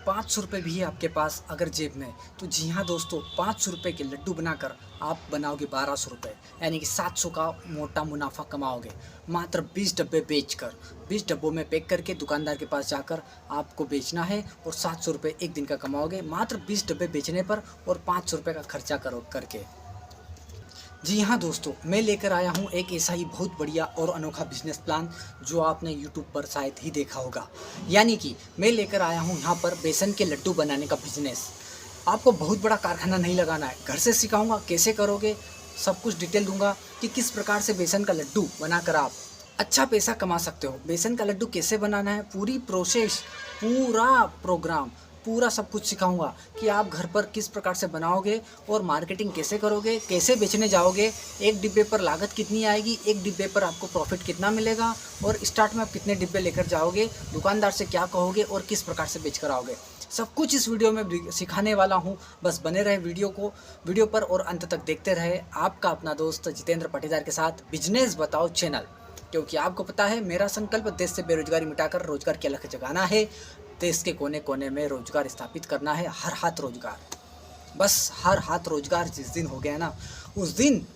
500 रुपये भी है आपके पास अगर जेब में, तो जी हाँ दोस्तों, 500 रुपये के लड्डू बनाकर आप बनाओगे 1200 रुपये, यानी कि 700 का मोटा मुनाफा कमाओगे। मात्र 20 डब्बे बेचकर, 20 डब्बों में पैक करके दुकानदार के पास जाकर आपको बेचना है और 700 रुपये एक दिन का कमाओगे मात्र 20 डब्बे बेचने पर और 500 रुपये का खर्चा करो करके। जी हाँ दोस्तों, मैं लेकर आया हूँ एक ऐसा ही बहुत बढ़िया और अनोखा बिजनेस प्लान जो आपने यूट्यूब पर शायद ही देखा होगा। यानी कि मैं लेकर आया हूँ यहाँ पर बेसन के लड्डू बनाने का बिजनेस। आपको बहुत बड़ा कारखाना नहीं लगाना है, घर से सिखाऊंगा कैसे करोगे, सब कुछ डिटेल दूंगा कि किस प्रकार से बेसन का लड्डू बनाकर आप अच्छा पैसा कमा सकते हो। बेसन का लड्डू कैसे बनाना है, पूरी प्रोसेस, पूरा प्रोग्राम, पूरा सब कुछ सिखाऊंगा कि आप घर पर किस प्रकार से बनाओगे और मार्केटिंग कैसे करोगे, कैसे बेचने जाओगे, एक डिब्बे पर लागत कितनी आएगी, एक डिब्बे पर आपको प्रॉफिट कितना मिलेगा और स्टार्ट में आप कितने डिब्बे लेकर जाओगे, दुकानदार से क्या कहोगे और किस प्रकार से बेच कर आओगे। सब कुछ इस वीडियो में सिखाने वाला हूँ। बस बने रहे वीडियो पर और अंत तक देखते रहे। आपका अपना दोस्त जितेंद्र पाटीदार के साथ बिजनेस बताओ चैनल, क्योंकि आपको पता है मेरा संकल्प देश से बेरोजगारी मिटाकर रोजगार की अलख जगाना है। देश के कोने कोने में रोजगार स्थापित करना है, हर हाथ रोजगार। बस हर हाथ रोजगार जिस दिन हो गया ना, उस दिन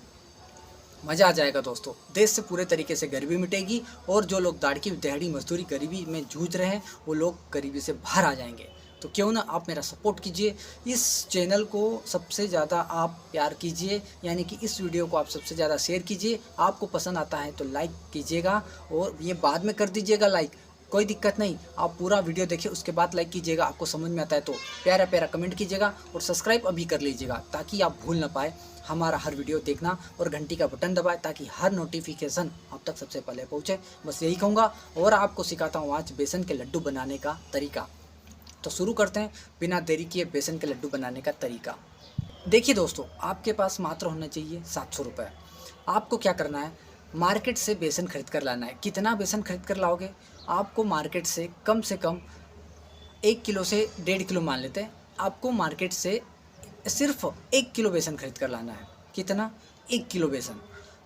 मज़ा आ जाएगा दोस्तों। देश से पूरे तरीके से गरीबी मिटेगी और जो लोग दाढ़ी दिहाड़ी मजदूरी गरीबी में जूझ रहे हैं वो लोग गरीबी से बाहर आ जाएंगे। तो क्यों ना आप मेरा सपोर्ट कीजिए, इस चैनल को सबसे ज़्यादा आप प्यार कीजिए, यानी कि इस वीडियो को आप सबसे ज़्यादा शेयर कीजिए। आपको पसंद आता है तो लाइक कीजिएगा और ये बाद में कर दीजिएगा लाइक, कोई दिक्कत नहीं। आप पूरा वीडियो देखिए उसके बाद लाइक कीजिएगा, आपको समझ में आता है तो प्यारा प्यारा कमेंट कीजिएगा और सब्सक्राइब अभी कर लीजिएगा ताकि आप भूल ना पाए हमारा हर वीडियो देखना और घंटी का बटन दबाए ताकि हर नोटिफिकेशन आप तक सबसे पहले पहुँचे। बस यही कहूँगा और आपको सिखाता हूँ आज बेसन के लड्डू बनाने का तरीका। तो शुरू करते हैं बिना देरी किए बेसन के लड्डू बनाने का तरीका। देखिए दोस्तों, आपके पास मात्र होना चाहिए 700 रुपये। आपको क्या करना है, मार्केट से बेसन खरीद कर लाना है। कितना बेसन खरीद कर लाओगे, आपको मार्केट से कम 1 किलो से 1.5 किलो मान लेते हैं। आपको मार्केट से सिर्फ 1 किलो बेसन खरीद कर लाना है। कितना, 1 किलो बेसन।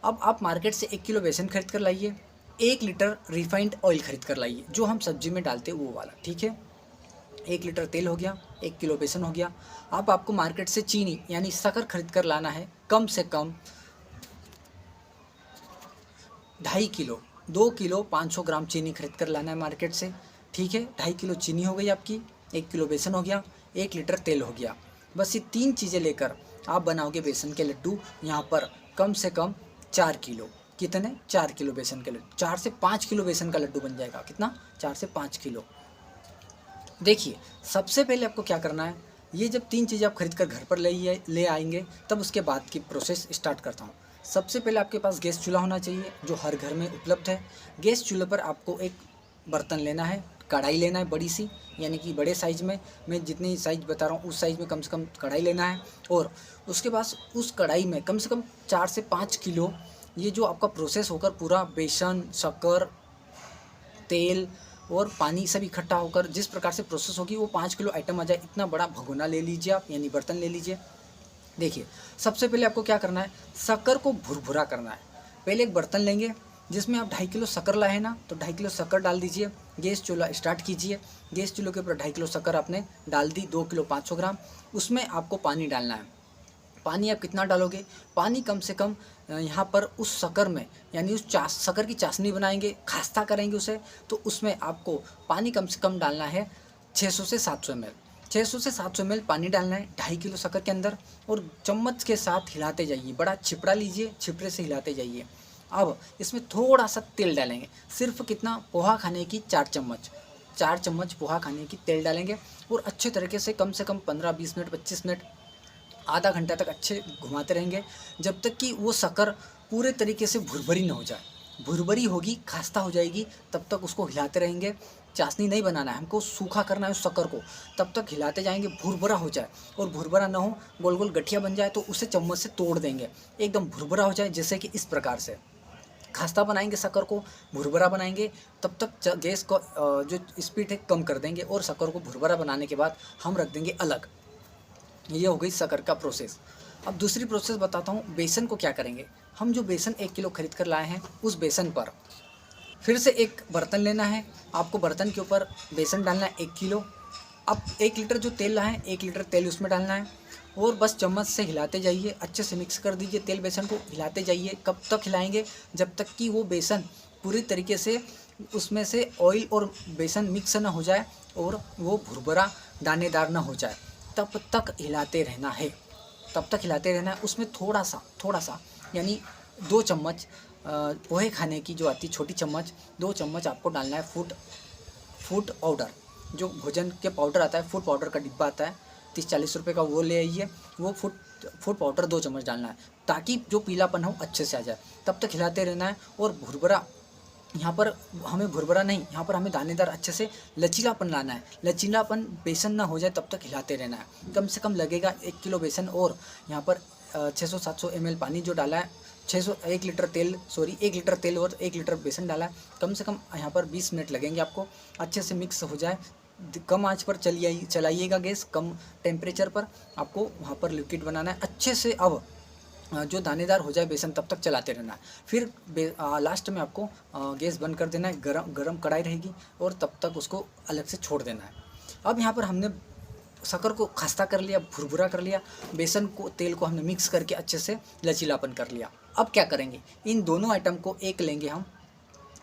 अब आप मार्केट से 1 किलो बेसन खरीद कर लाइए, 1 लीटर रिफाइंड ऑयल खरीद कर लाइए, जो हम सब्जी में डालते हैं वो वाला, ठीक है। 1 लीटर तेल हो गया, 1 किलो बेसन हो गया। अब आपको मार्केट से चीनी यानी शक्कर खरीद कर लाना है, कम से कम 2.5 किलो, 2 किलो 500 ग्राम चीनी खरीद कर लाना है मार्केट से, ठीक है। 2.5 किलो चीनी हो गई आपकी, 1 किलो बेसन हो गया, 1 लीटर तेल हो गया। बस ये 3 चीज़ें लेकर आप बनाओगे बेसन के लड्डू। यहाँ पर कम से कम 4 किलो, कितने, 4 किलो बेसन के लड्डू, 4 से 5 किलो बेसन का लड्डू बन जाएगा। कितना, 4 से 5 किलो। देखिए, सबसे पहले आपको क्या करना है, ये जब 3 चीज़ें आप खरीद कर घर पर ले आएंगे तब उसके बाद की प्रोसेस स्टार्ट करता हूँ। सबसे पहले आपके पास गैस चूल्हा होना चाहिए जो हर घर में उपलब्ध है। गैस चूल्हे पर आपको एक बर्तन लेना है, कढ़ाई लेना है बड़ी सी, यानी कि बड़े साइज़ में, मैं जितनी साइज़ बता रहा हूँ उस साइज़ में कम से कम कढ़ाई लेना है। और उसके बाद उस कढ़ाई में कम से कम 4 से 5 किलो ये जो आपका प्रोसेस होकर पूरा बेसन, शक्कर, तेल और पानी सब इकट्ठा होकर जिस प्रकार से प्रोसेस होगी वो 5 किलो आइटम आ जाए, इतना बड़ा भगोना ले लीजिए आप, यानी बर्तन ले लीजिए। देखिए, सबसे पहले आपको क्या करना है, शक्कर को भुरभुरा करना है। पहले एक बर्तन लेंगे जिसमें आप 2.5 किलो शक्कर लाए ना, तो 2.5 किलो शक्कर डाल दीजिए। गैस चूल्हा स्टार्ट कीजिए, गैस चूल्हे के ऊपर 2.5 किलो शक्कर आपने डाल दी, 2 किलो 500 ग्राम। उसमें आपको पानी डालना है। पानी आप कितना डालोगे, पानी कम से कम यहाँ पर उस शक्कर में, यानी उस शक्कर की चाशनी बनाएंगे, खास्ता करेंगे उसे, तो उसमें आपको पानी कम से कम डालना है 600 से 700 ml। 600 से 700 ml पानी डालना है 2.5 किलो शक्कर के अंदर और चम्मच के साथ हिलाते जाइए। बड़ा छिपड़ा लीजिए, छिपड़े से हिलाते जाइए। अब इसमें थोड़ा सा तेल डालेंगे, सिर्फ कितना, पोहा खाने की 4 चम्मच, 4 चम्मच पोहा खाने की तेल डालेंगे और अच्छे तरीके से कम 15-20 मिनट, 25 मिनट, आधा घंटा तक अच्छे घुमाते रहेंगे जब तक कि वो शक्कर पूरे तरीके से भुरभरी ना हो जाए। भुरभरी होगी, खास्ता हो जाएगी, तब तक उसको हिलाते रहेंगे। चाशनी नहीं बनाना है हमको, सूखा करना है उस शक्कर को, तब तक हिलाते जाएंगे, भुरभरा हो जाए। और भुरभरा ना हो, गोल गोल गठिया बन जाए तो उसे चम्मच से तोड़ देंगे, एकदम भुरभरा हो जाए, जैसे कि इस प्रकार से खास्ता बनाएंगे शक्कर को, भुरभरा बनाएंगे। तब तक गैस को जो स्पीड है कम कर देंगे और शक्कर को भुरभरा बनाने के बाद हम रख देंगे अलग। ये हो गई शक्कर का प्रोसेस। अब दूसरी प्रोसेस बताता हूँ, बेसन को क्या करेंगे। हम जो बेसन 1 किलो खरीद कर लाए हैं, उस बेसन पर फिर से एक बर्तन लेना है। आपको बर्तन के ऊपर बेसन डालना है 1 किलो, अब 1 लीटर जो तेल लाएँ, 1 लीटर तेल उसमें डालना है और बस चम्मच से हिलाते जाइए, अच्छे से मिक्स कर दीजिए तेल बेसन को, हिलाते जाइए। कब तक हिलाएंगे? जब तक कि वो बेसन पूरी तरीके से उसमें से ऑयल और बेसन मिक्स ना हो जाए और वो भुरभुरा दानेदार ना हो जाए, तब तक हिलाते रहना है। तब तक हिलाते रहना है। उसमें थोड़ा सा यानी 2 चम्मच पोहे खाने की जो आती है छोटी चम्मच, 2 चम्मच आपको डालना है फूड पाउडर। जो भोजन के पाउडर आता है, फूड पाउडर का डिब्बा आता है 30-40 रुपये का, वो ले आइए। वो फूड पाउडर 2 चम्मच डालना है ताकि जो पीलापन हो अच्छे से आ जाए। तब तक हिलाते रहना है और भुरभुरा, यहाँ पर हमें भुरभुरा नहीं, यहाँ पर हमें दानेदार अच्छे से लचीलापन लाना है। लचीलापन बेसन ना हो जाए तब तक हिलाते रहना है। कम से कम लगेगा 1 किलो बेसन और यहाँ पर 600-700 ml पानी जो डाला है, 1 लीटर तेल, 1 लीटर तेल और 1 लीटर बेसन डाला है। कम से कम यहाँ पर 20 मिनट लगेंगे आपको, अच्छे से मिक्स हो जाए। कम आंच पर चलाइएगा गैस, कम टेम्परेचर पर आपको वहाँ पर लिक्विड बनाना है अच्छे से। अब जो दानेदार हो जाए बेसन तब तक चलाते रहना है। फिर लास्ट में आपको गैस बंद कर देना है, गरम कढ़ाई रहेगी और तब तक उसको अलग से छोड़ देना है। अब यहाँ पर हमने शक्कर को खस्ता कर लिया, भुरभुरा कर लिया, बेसन को तेल को हमने मिक्स करके अच्छे से लचीलापन कर लिया। अब क्या करेंगे? इन दोनों आइटम को एक लेंगे हम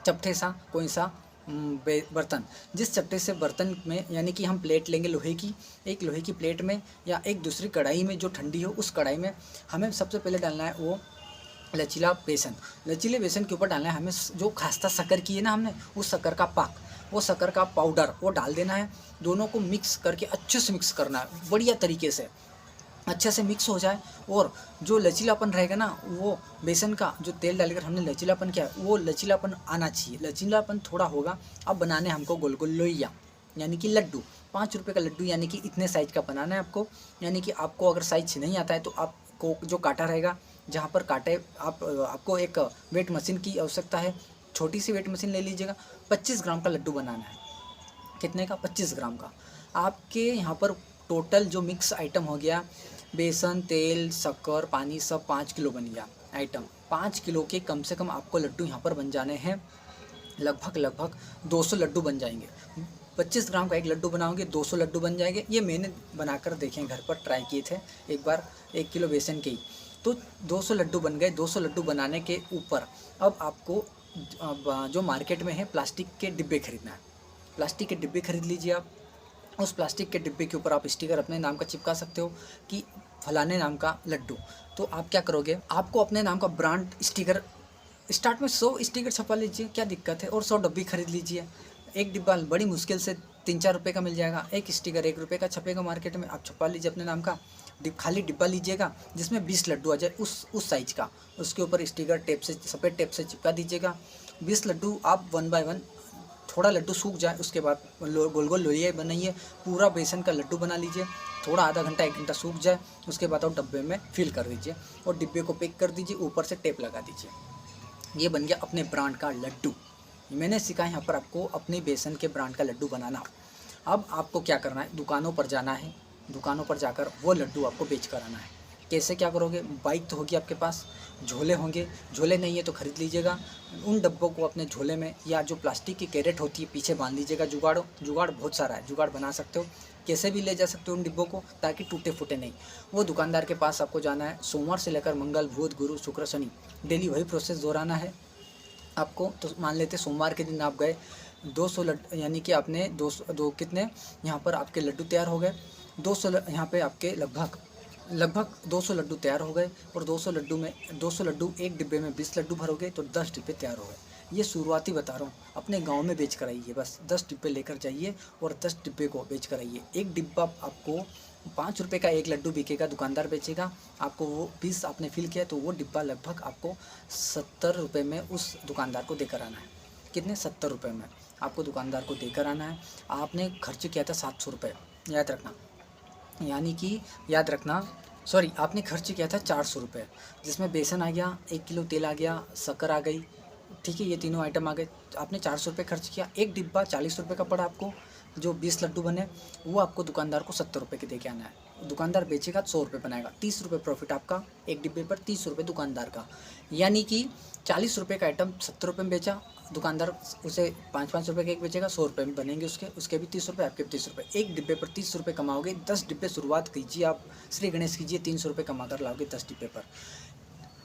चपटे सा, कोई सा बर्तन, जिस चपटे से बर्तन में यानी कि हम प्लेट लेंगे लोहे की, एक लोहे की प्लेट में या एक दूसरी कढ़ाई में जो ठंडी हो, उस कढ़ाई में हमें सबसे पहले डालना है वो लचीला बेसन। लचीले बेसन के ऊपर डालना है हमें जो खास्ता शक्कर की है ना हमने, उस शक्कर का पाक, वो शक्कर का पाउडर वो डाल देना है। दोनों को मिक्स करके अच्छे से मिक्स करना है, बढ़िया तरीके से अच्छे से मिक्स हो जाए। और जो लचीलापन रहेगा ना, वो बेसन का जो तेल डालकर हमने लचीलापन किया है, वो लचीलापन आना चाहिए। लचीलापन थोड़ा होगा। अब बनाने हमको गोल गोल लोइया यानी कि लड्डू, 5 रुपये का लड्डू यानी कि इतने साइज का बनाना है आपको। यानी कि आपको अगर साइज नहीं आता है तो आपको जो कांटा रहेगा, जहाँ पर कांटे आपको एक वेट मशीन की आवश्यकता है, छोटी सी वेट मशीन ले लीजिएगा। 25 ग्राम का लड्डू बनाना है। कितने का? 25 ग्राम का। आपके यहाँ पर टोटल जो मिक्स आइटम हो गया, बेसन, तेल, शक्कर, पानी, सब 5 किलो बन गया आइटम। 5 किलो के कम से कम आपको लड्डू यहाँ पर बन जाने हैं, लगभग 200 लड्डू बन जाएंगे। 25 ग्राम का एक लड्डू बनाओगे 200 लड्डू बन जाएंगे। ये मैंने बनाकर देखे, घर पर ट्राई किए थे एक बार, 1 किलो बेसन के ही, तो 200 लड्डू बन गए। 200 लड्डू बनाने के ऊपर अब आपको जो मार्केट में है प्लास्टिक के डिब्बे खरीदना है। प्लास्टिक के डिब्बे खरीद लीजिए आप। उस प्लास्टिक के डिब्बे के ऊपर आप स्टिकर अपने नाम का चिपका सकते हो कि फलाने नाम का लड्डू। तो आप क्या करोगे, आपको अपने नाम का ब्रांड स्टिकर स्टार्ट में 100 स्टिकर छपा लीजिए, क्या दिक्कत है, और 100 डब्बी खरीद लीजिए। एक डिब्बा बड़ी मुश्किल से 3-4 रुपये का मिल जाएगा। एक स्टिकर 1 रुपये का छपेगा मार्केट में, आप छपा लीजिए अपने नाम का। खाली डिब्बा लीजिएगा जिसमें 20 लड्डू आ जाए उस साइज का, उसके ऊपर स्टिकर टेप से, सफ़ेद टेप से चिपका दीजिएगा। 20 लड्डू आप 1 बाय 1, थोड़ा लड्डू सूख जाए उसके बाद गोल गोल लोइया बनाइए। पूरा बेसन का लड्डू बना लीजिए, थोड़ा आधा घंटा 1 घंटा सूख जाए उसके बाद आप डब्बे में फिल कर दीजिए और डिब्बे को पैक कर दीजिए, ऊपर से टेप लगा दीजिए। ये बन गया अपने ब्रांड का लड्डू। मैंने सीखा यहाँ पर आपको अपने बेसन के ब्रांड का लड्डू बनाना। अब आपको क्या करना है, दुकानों पर जाना है, दुकानों पर जाकर वो लड्डू आपको बेच कर आना है। कैसे क्या करोगे? बाइक तो होगी आपके पास, झोले होंगे, झोले नहीं है तो ख़रीद लीजिएगा। उन डब्बों को अपने झोले में या जो प्लास्टिक की कैरेट होती है पीछे बांध लीजिएगा। जुगाड़ बहुत सारा है, जुगाड़ बना सकते हो, कैसे भी ले जा सकते हो उन डिब्बों को ताकि टूटे फूटे नहीं। वो दुकानदार के पास आपको जाना है, सोमवार से लेकर मंगल, बुध, गुरु, शुक्र, शनि, डेली वही प्रोसेस दोहराना है आपको। तो मान लेते सोमवार के दिन आप गए, 200 लड्डू यानी कि आपने 200 कितने यहाँ पर आपके लड्डू तैयार हो गए। 200 यहाँ पे आपके लगभग 200 लड्डू तैयार हो गए। और 200 लड्डू में 200 लड्डू, एक डिब्बे में 20 लड्डू भरोगे तो 10 डिब्बे तैयार हो गए। ये शुरुआती बता रहा हूँ, अपने गांव में बेच कर आइए। बस 10 डिब्बे लेकर जाइए और 10 डिब्बे को बेच कर आइए। एक डिब्बा आपको 5 रुपये का एक लड्डू बिकेगा, दुकानदार बेचेगा आपको। वो 20 आपने फिल किया तो वो डिब्बा लगभग आपको 70 रुपये में उस दुकानदार को देकर आना है। कितने? 70 रुपये में आपको दुकानदार को देकर आना है। आपने खर्च किया था 700 रुपये, याद रखना। यानी कि आपने खर्च किया था 400 रुपये, जिसमें बेसन आ गया, 1 किलो तेल आ गया, शक्कर आ गई, ठीक है, ये तीनों आइटम आ गए। आपने 400 रुपये खर्च किया। एक डिब्बा 40 रुपये का पड़ा आपको, जो 20 लड्डू बने वो आपको दुकानदार को 70 रुपये के दे के आना है। दुकानदार बेचेगा 100 रुपये बनाएगा, 30 रुपये प्रॉफिट आपका एक डिब्बे पर, 30 रुपये दुकानदार का। यानी कि 40 रुपये का आइटम 70 रुपये में बेचा दुकानदार, उसे 5-5 रुपये का एक बेचेगा, 100 रुपये में बनेंगे उसके भी 30 रुपये, आपके भी 30 रुपये। एक डिब्बे पर 30 रुपये कमाओगे, 10 डिब्बे शुरुआत कीजिए आप, श्री गणेश कीजिए, 300 रुपये कमा कर लाओगे 10 डिब्बे पर।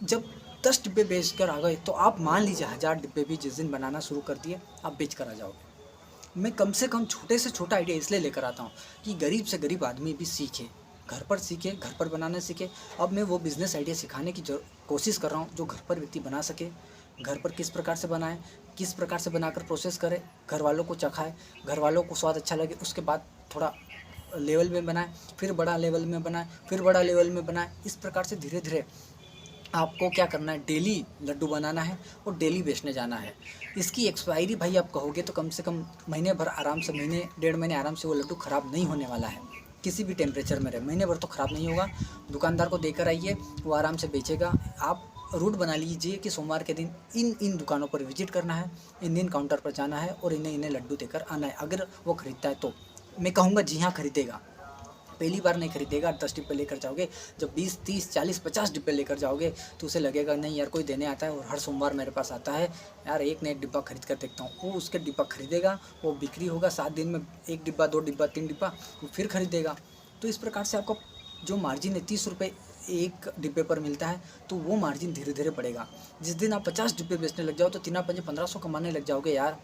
जब 10 डिब्बे बेच कर आ गए तो आप मान लीजिए 1000 डिब्बे भी जिस दिन बनाना शुरू कर दिए आप बेच कर आ जाओगे। मैं कम से कम छोटे से छोटा आइडिया इसलिए लेकर आता हूँ कि गरीब से गरीब आदमी भी सीखे, घर पर सीखे, घर पर बनाना सीखे। अब मैं वो बिज़नेस आइडिया सिखाने की कोशिश कर रहा हूँ जो घर पर व्यक्ति बना सके, घर पर किस प्रकार से बनाए, किस प्रकार से बनाकर प्रोसेस करे, घर वालों को चखाए, घर वालों को स्वाद अच्छा लगे, उसके बाद थोड़ा लेवल में बनाए, फिर बड़ा लेवल में बनाए, फिर बड़ा लेवल में बनाए। इस प्रकार से धीरे धीरे आपको क्या करना है, डेली लड्डू बनाना है और डेली बेचने जाना है। इसकी एक्सपायरी भाई आप कहोगे तो कम से कम महीने भर आराम से, महीने 1.5 महीने आराम से वो लड्डू ख़राब नहीं होने वाला है। किसी भी टेम्परेचर में रहे, महीने भर तो ख़राब नहीं होगा। दुकानदार को देकर आइए, वो आराम से बेचेगा। आप रूट बना लीजिए कि सोमवार के दिन इन दुकानों पर विजिट करना है, इन काउंटर पर जाना है और इन्हें लड्डू देकर आना है। अगर वो ख़रीदता है तो मैं कहूँगा जी हाँ खरीदेगा। पहली बार नहीं खरीदेगा, 10 डिब्बे लेकर जाओगे, जब 20, 30, 40, 50 डिब्बे लेकर जाओगे तो उसे लगेगा नहीं यार, कोई देने आता है और हर सोमवार मेरे पास आता है यार, एक नया डिब्बा खरीद कर देखता हूँ। वो उसके डिब्बा खरीदेगा, वो बिक्री होगा, 7 दिन में 1 डिब्बा, 2 डिब्बा, 3 डिब्बा, वो फिर खरीदेगा। तो इस प्रकार से आपका जो मार्जिन है 30 रुपये एक डिब्बे पर मिलता है, तो वो मार्जिन धीरे धीरे बढ़ेगा। जिस दिन आप 50 डिब्बे बेचने लग जाओ तो 3-5 1500 कमाने लग जाओगे यार।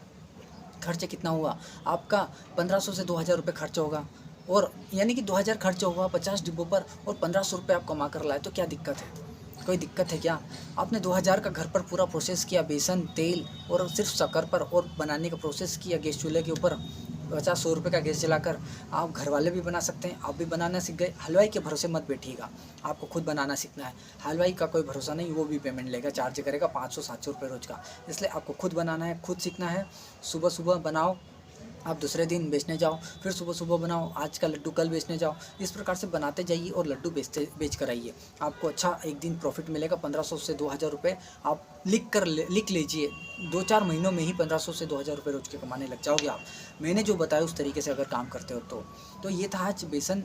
खर्चे कितना हुआ आपका, 1500 से 2000 रुपये खर्च होगा, और यानी कि 2000 खर्च हुआ 50 डिब्बों पर और 1500 रुपये आप कमा कर लाए, तो क्या दिक्कत है? कोई दिक्कत है क्या? आपने 2000 का घर पर पूरा प्रोसेस किया, बेसन, तेल और सिर्फ शक्कर पर, और बनाने का प्रोसेस किया गैस चूल्हे के ऊपर, 50-100 रुपये का गैस जलाकर। आप घर वाले भी बना सकते हैं, आप भी बनाना सीख गए। हलवाई के भरोसे मत बैठिएगा, आपको खुद बनाना सीखना है। हलवाई का कोई भरोसा नहीं, वो भी पेमेंट लेगा, चार्ज करेगा 500-700 रुपये रोज़ का। इसलिए आपको खुद बनाना है, खुद सीखना है। सुबह सुबह बनाओ, आप दूसरे दिन बेचने जाओ, फिर सुबह सुबह बनाओ, आज का लड्डू कल बेचने जाओ। इस प्रकार से बनाते जाइए और लड्डू बेच कर आइए। आपको अच्छा एक दिन प्रॉफिट मिलेगा, 1500 से 2000 रुपये। आप लिख लीजिए, 2-4 महीनों में ही 1500 से 2000 रुपये रोज़ के कमाने लग जाओगे आप। मैंने जो बताया उस तरीके से अगर काम करते हो तो ये था आज बेसन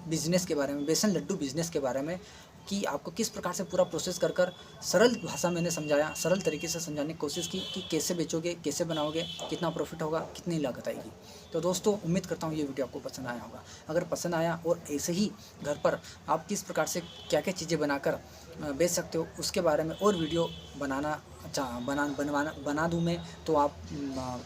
बिज़नेस के बारे में, बेसन लड्डू बिज़नेस के बारे में, कि आपको किस प्रकार से पूरा प्रोसेस कर सरल भाषा मैंने समझाया, सरल तरीके से समझाने की कोशिश की कि कैसे बेचोगे, कैसे बनाओगे, कितना प्रॉफिट होगा, कितनी लागत आएगी। तो दोस्तों उम्मीद करता हूँ ये वीडियो आपको पसंद आया होगा। अगर पसंद आया और ऐसे ही घर पर आप किस प्रकार से क्या क्या चीज़ें बनाकर बेच सकते हो उसके बारे में और वीडियो बना दूँ मैं, तो आप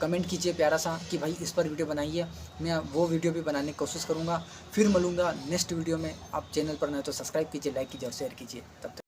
कमेंट कीजिए प्यारा सा कि भाई इस पर वीडियो बनाइए। मैं वो वीडियो भी बनाने की कोशिश करूँगा। फिर मिलूँगा नेक्स्ट वीडियो में। आप चैनल पर नए तो सब्सक्राइब कीजिए, लाइक कीजिए और शेयर कीजिए। तब तक